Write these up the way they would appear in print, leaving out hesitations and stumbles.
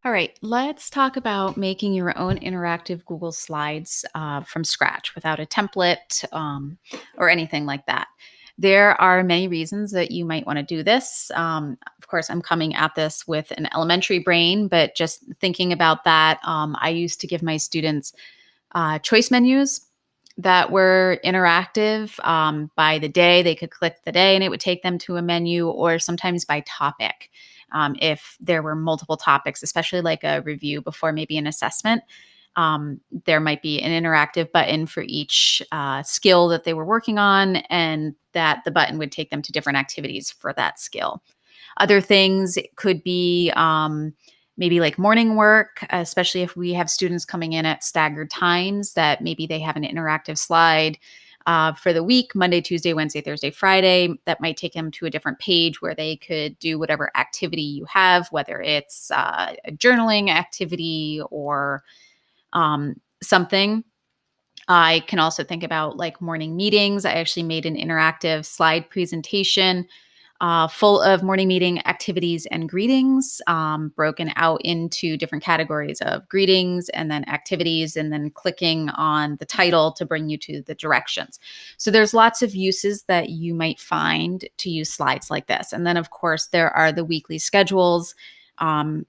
All right, let's talk about making your own interactive Google Slides from scratch without a template or anything like that. There are many reasons that you might want to do this. Of course, I'm coming at this with an elementary brain, but just thinking about that, I used to give my students choice menus that were interactive by the day. They could click the day and it would take them to a menu, or sometimes by topic. If there were multiple topics, especially like a review before maybe an assessment, there might be an interactive button for each skill that they were working on, and that the button would take them to different activities for that skill. Other things could be maybe like morning work, especially if we have students coming in at staggered times, that maybe they have an interactive slide for the week, Monday, Tuesday, Wednesday, Thursday, Friday, that might take them to a different page where they could do whatever activity you have, whether it's a journaling activity or something. I can also think about like morning meetings. I actually made an interactive slide presentation full of morning meeting activities and greetings, broken out into different categories of greetings and then activities, and then clicking on the title to bring you to the directions. So there's lots of uses that you might find to use slides like this. And then, of course, there are the weekly schedules that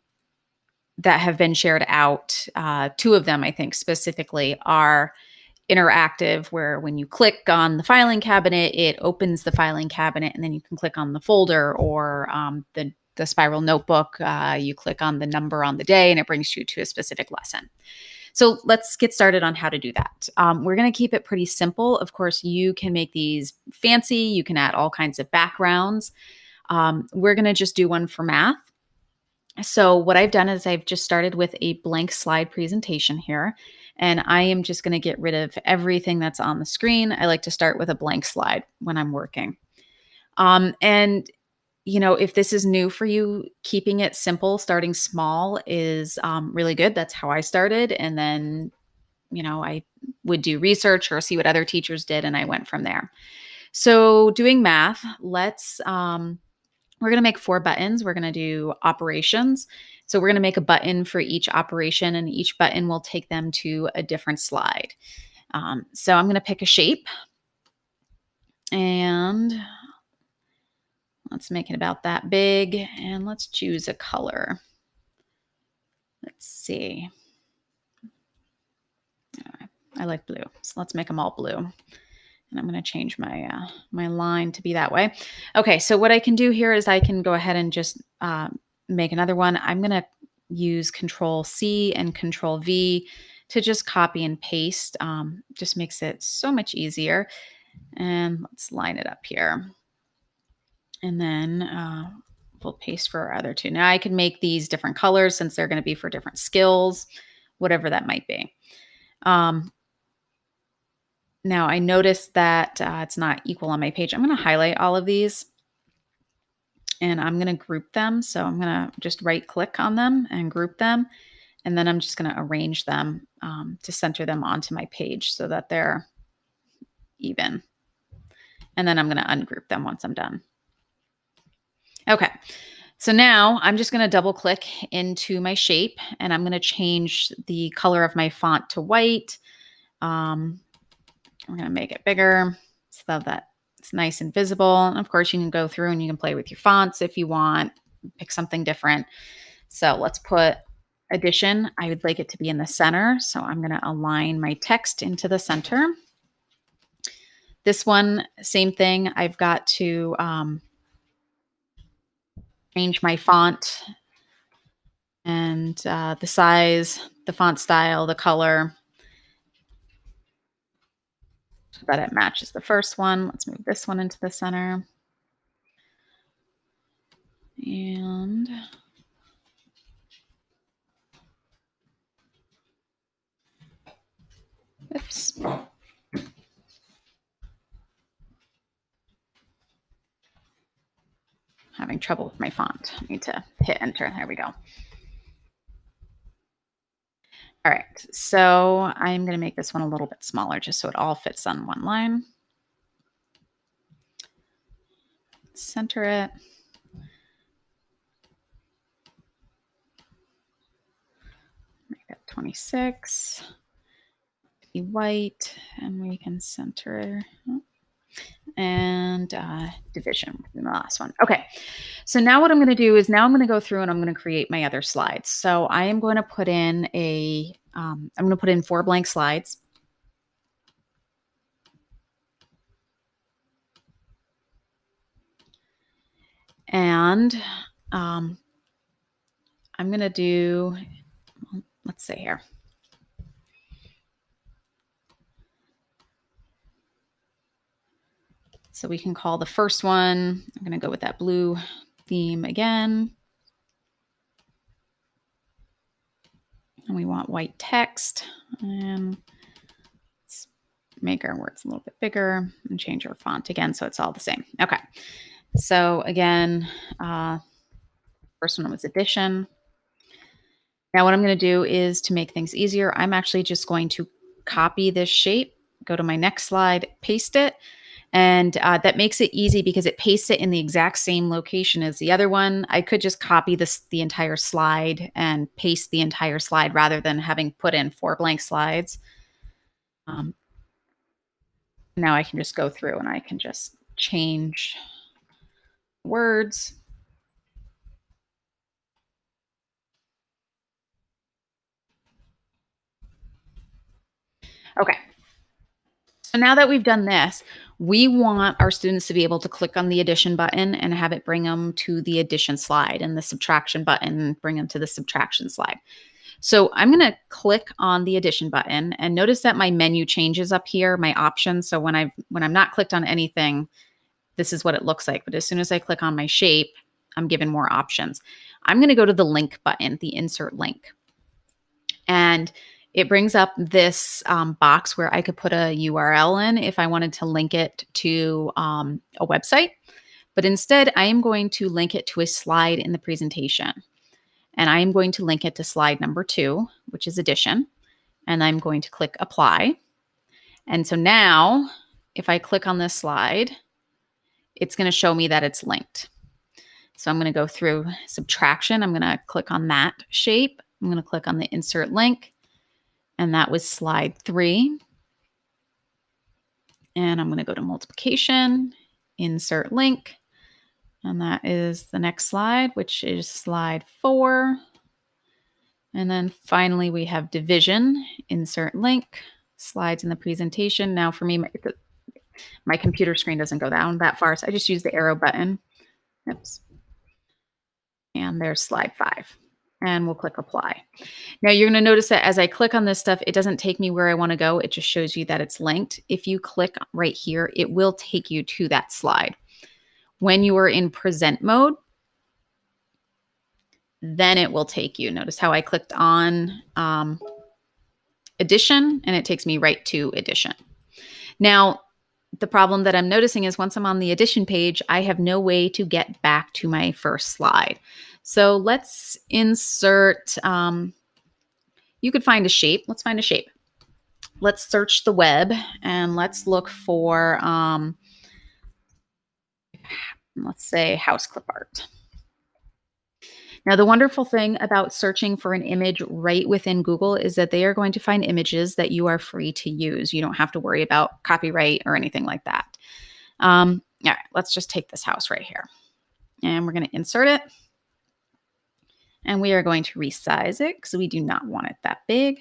have been shared out. Two of them, I think, specifically are interactive, where when you click on the filing cabinet, it opens the filing cabinet, and then you can click on the folder or the spiral notebook. You click on the number on the day, and it brings you to a specific lesson. So let's get started on how to do that. We're going to keep it pretty simple. Of course, you can make these fancy. You can add all kinds of backgrounds. We're going to just do one for math. So what I've done is I've just started with a blank slide presentation here, and I am just going to get rid of everything that's on the screen. I like to start with a blank slide when I'm working. And if this is new for you, keeping it simple, starting small is really good. That's how I started. And then, I would do research or see what other teachers did, and I went from there. So doing math, we're going to make 4 buttons. We're going to do operations. So we're going to make a button for each operation, and each button will take them to a different slide. So I'm going to pick a shape, and let's make it about that big, and let's choose a color. Let's see. I like blue, so let's make them all blue. And I'm going to change my my line to be that way. Okay, so what I can do here is I can go ahead and just make another one. I'm going to use Control C and Control V to just copy and paste. Just makes it so much easier. And let's line it up here. And then we'll paste for our other two. Now I can make these different colors since they're going to be for different skills, whatever that might be. Now I noticed that it's not equal on my page. I'm going to highlight all of these, and I'm going to group them. So I'm going to just right click on them and group them. And then I'm just going to arrange them to center them onto my page so that they're even. And then I'm going to ungroup them once I'm done. Okay. So now I'm just going to double click into my shape, and I'm going to change the color of my font to white. We're going to make it bigger so that it's nice and visible. And of course, you can go through and you can play with your fonts if you want, pick something different. So let's put addition. I would like it to be in the center. So I'm going to align my text into the center. This one, same thing. I've got to change my font and the size, the font style, the color, so that it matches the first one. Let's move this one into the center. And oops. Having trouble with my font. I need to hit enter. There we go. All right, so I'm going to make this one a little bit smaller just so it all fits on one line. Center it. 26, be white, and we can center and division in the last one. Okay, so now what I'm going to do is now I'm going to go through and I'm going to create my other slides. So I am going to put in I'm going to put in 4 blank slides. And I'm going to do, let's see here. So we can call the first one, I'm going to go with that blue theme again. And we want white text. And let's make our words a little bit bigger and change our font again so it's all the same. Okay. So again, first one was addition. Now what I'm going to do is to make things easier, I'm actually just going to copy this shape, go to my next slide, paste it. And that makes it easy because it pastes it in the exact same location as the other one. I could just copy the entire slide and paste the entire slide rather than having put in 4 blank slides. Now I can just go through and I can just change words. Okay. So now that we've done this, we want our students to be able to click on the addition button and have it bring them to the addition slide, and the subtraction button bring them to the subtraction slide. So I'm going to click on the addition button and notice that my menu changes up here, my options. So when I'm not clicked on anything, this is what it looks like. But as soon as I click on my shape, I'm given more options. I'm going to go to the link button, the insert link. And it brings up this box where I could put a URL in if I wanted to link it to a website. But instead, I am going to link it to a slide in the presentation. And I am going to link it to slide number 2, which is addition. And I'm going to click apply. And so now, if I click on this slide, it's going to show me that it's linked. So I'm going to go through subtraction. I'm going to click on that shape. I'm going to click on the insert link. And that was slide 3. And I'm going to go to multiplication, insert link. And that is the next slide, which is slide 4. And then finally, we have division, insert link, slides in the presentation. Now for me, my computer screen doesn't go down that far, so I just use the arrow button. Oops. And there's slide 5. And we'll click apply. Now you're going to notice that as I click on this stuff, it doesn't take me where I want to go. It just shows you that it's linked. If you click right here, it will take you to that slide. When you are in present mode, then it will take you. Notice how I clicked on addition and it takes me right to addition. Now, the problem that I'm noticing is once I'm on the addition page, I have no way to get back to my first slide. So let's insert, you could find a shape. Let's find a shape. Let's search the web and let's look for, let's say house clip art. Now, the wonderful thing about searching for an image right within Google is that they are going to find images that you are free to use. You don't have to worry about copyright or anything like that. All right, let's just take this house right here. And we're going to insert it. And we are going to resize it because we do not want it that big.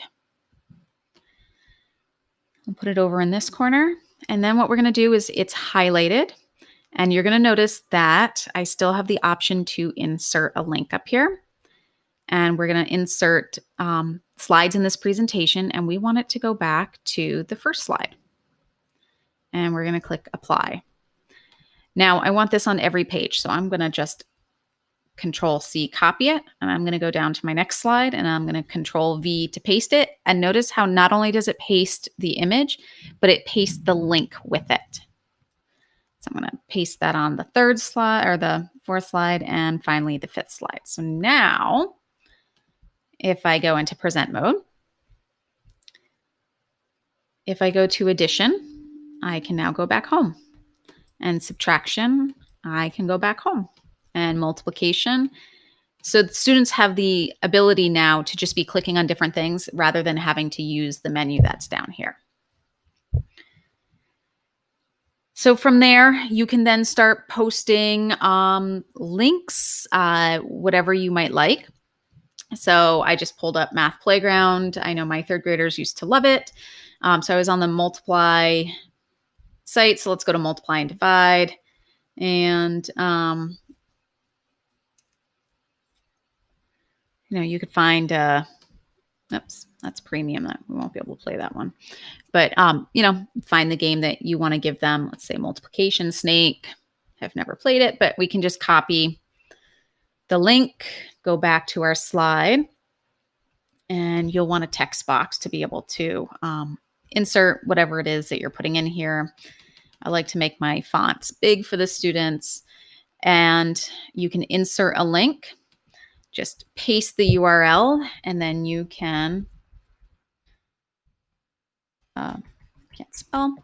We'll put it over in this corner. And then what we're going to do is it's highlighted. And you're going to notice that I still have the option to insert a link up here. And we're going to insert slides in this presentation. And we want it to go back to the first slide. And we're going to click apply. Now, I want this on every page. So I'm going to just Control-C, copy it. And I'm going to go down to my next slide. And I'm going to Control-V to paste it. And notice how not only does it paste the image, but it pastes the link with it. So I'm going to paste that on the 3rd slide or the 4th slide and finally the 5th slide. So now if I go into present mode, if I go to addition, I can now go back home, and subtraction, I can go back home, and multiplication, So the students have the ability now to just be clicking on different things rather than having to use the menu that's down here. So from there, you can then start posting links, whatever you might like. So I just pulled up Math Playground. I know my third graders used to love it. So I was on the multiply site. So let's go to multiply and divide. And, you could find, oops, that's premium. We won't be able to play that one. But, find the game that you want to give them. Let's say multiplication snake. I've never played it, but we can just copy the link, go back to our slide, and you'll want a text box to be able to insert whatever it is that you're putting in here. I like to make my fonts big for the students, and you can insert a link. Just paste the URL, and then you can, can't spell,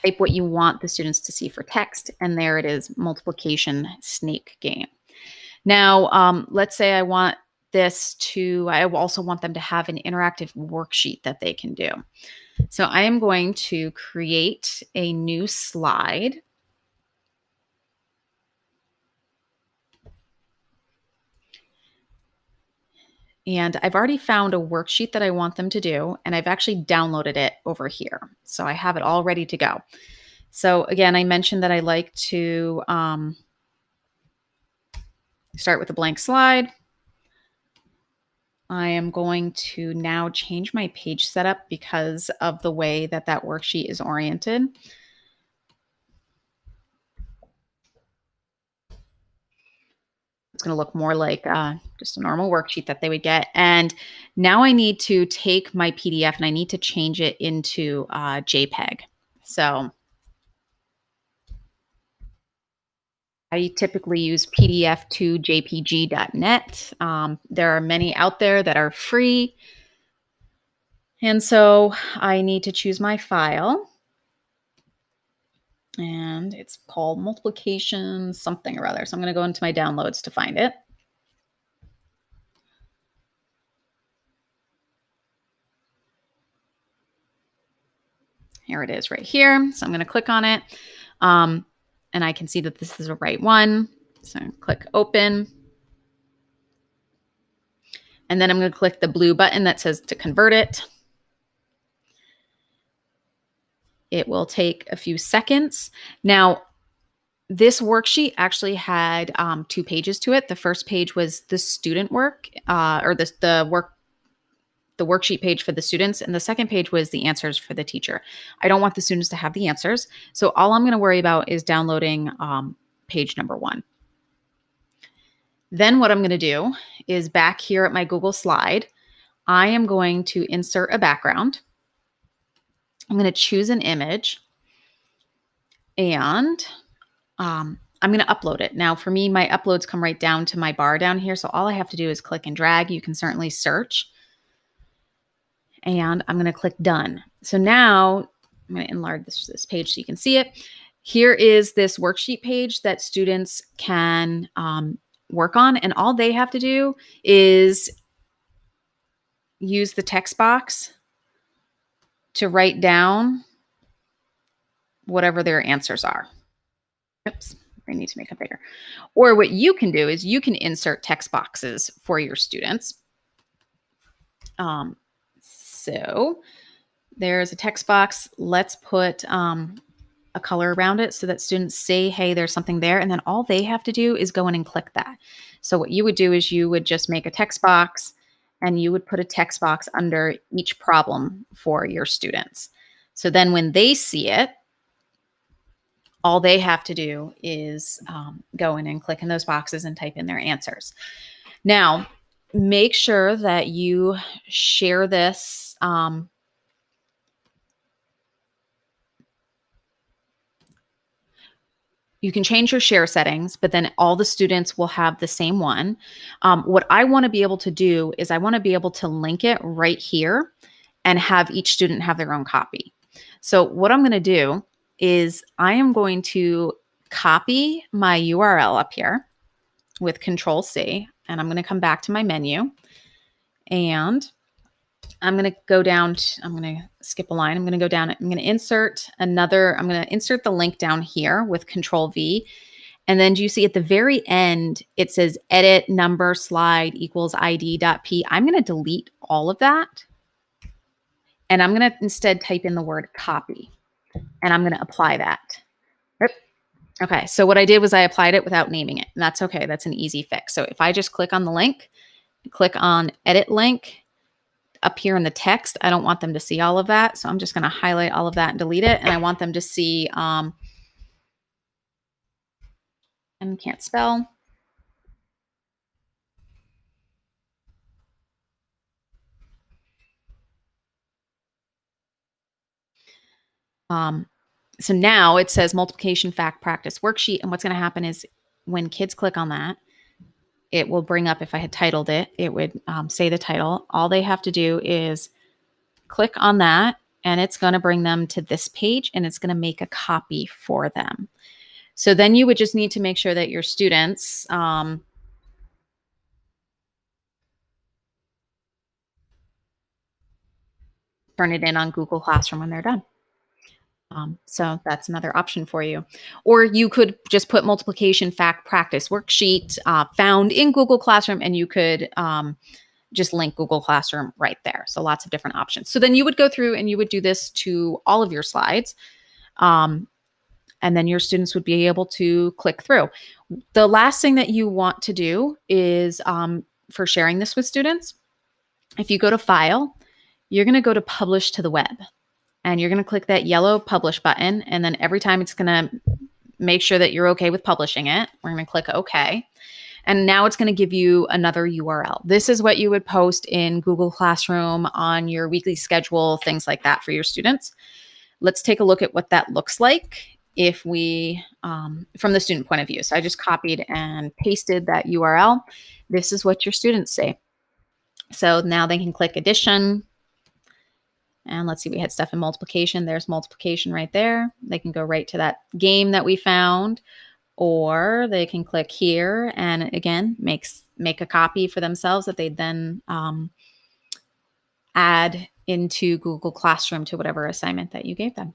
type what you want the students to see for text, and there it is, multiplication snake game. Now, let's say I also want them to have an interactive worksheet that they can do. So I am going to create a new slide. And I've already found a worksheet that I want them to do, and I've actually downloaded it over here. So I have it all ready to go. So again, I mentioned that I like to start with a blank slide. I am going to now change my page setup because of the way that that worksheet is oriented. It's going to look more like just a normal worksheet that they would get. And now I need to take my PDF and I need to change it into JPEG. So I typically use pdf2jpg.net. There are many out there that are free. And so I need to choose my file. And it's called multiplication something or other. So I'm going to go into my downloads to find it. Here it is right here. So I'm going to click on it. And I can see that this is the right one. So click open. And then I'm going to click the blue button that says to convert it. It will take a few seconds. Now, this worksheet actually had 2 pages to it. The first page was the student work, or the worksheet page for the students, and the second page was the answers for the teacher. I don't want the students to have the answers, so all I'm going to worry about is downloading page number 1. Then what I'm going to do is back here at my Google slide, I am going to insert a background. I'm going to choose an image, and I'm going to upload it. Now, for me, my uploads come right down to my bar down here, so all I have to do is click and drag. You can certainly search. And I'm going to click done. So now I'm going to enlarge this page so you can see it. Here is this worksheet page that students can work on. And all they have to do is use the text box to write down whatever their answers are. Oops, I need to make it bigger. Or what you can do is you can insert text boxes for your students. So there's a text box. Let's put a color around it so that students say, hey, there's something there. And then all they have to do is go in and click that. So what you would do is you would just make a text box and you would put a text box under each problem for your students. So then when they see it, all they have to do is go in and click in those boxes and type in their answers. Now, make sure that you share this. You can change your share settings, but then all the students will have the same one. What I want to be able to do is I want to be able to link it right here and have each student have their own copy. So what I'm going to do is I am going to copy my URL up here with Control C, and I'm going to come back to my menu, and I'm going to go down. I'm going to skip a line. I'm going to go down. I'm going to insert another. I'm going to insert the link down here with Control V. And then do you see at the very end, it says edit number slide equals ID.p. I'm going to delete all of that. And I'm going to instead type in the word copy. And I'm going to apply that. Yep. Okay, so what I did was I applied it without naming it. And that's okay. That's an easy fix. So if I just click on the link, click on edit link up here in the text, I don't want them to see all of that. So I'm just going to highlight all of that and delete it. And I want them to see, and can't spell. So now it says multiplication fact practice worksheet. And what's going to happen is when kids click on that, it will bring up, if I had titled it, it would say the title. All they have to do is click on that, and it's going to bring them to this page, and it's going to make a copy for them. So then you would just need to make sure that your students turn it in on Google Classroom when they're done. So that's another option for you. Or you could just put multiplication fact practice worksheet found in Google Classroom, and you could just link Google Classroom right there. So lots of different options. So then you would go through and you would do this to all of your slides. And then your students would be able to click through. The last thing that you want to do is for sharing this with students, if you go to File, you're going to go to Publish to the Web. And you're going to click that yellow Publish button. And then every time it's going to make sure that you're okay with publishing it, we're going to click OK. And now it's going to give you another URL. This is what you would post in Google Classroom on your weekly schedule, things like that for your students. Let's take a look at what that looks like if we, from the student point of view. So I just copied and pasted that URL. This is what your students say. So now they can click addition. And let's see, we had stuff in multiplication. There's multiplication right there. They can go right to that game that we found, or they can click here and again, make a copy for themselves that they then add into Google Classroom to whatever assignment that you gave them.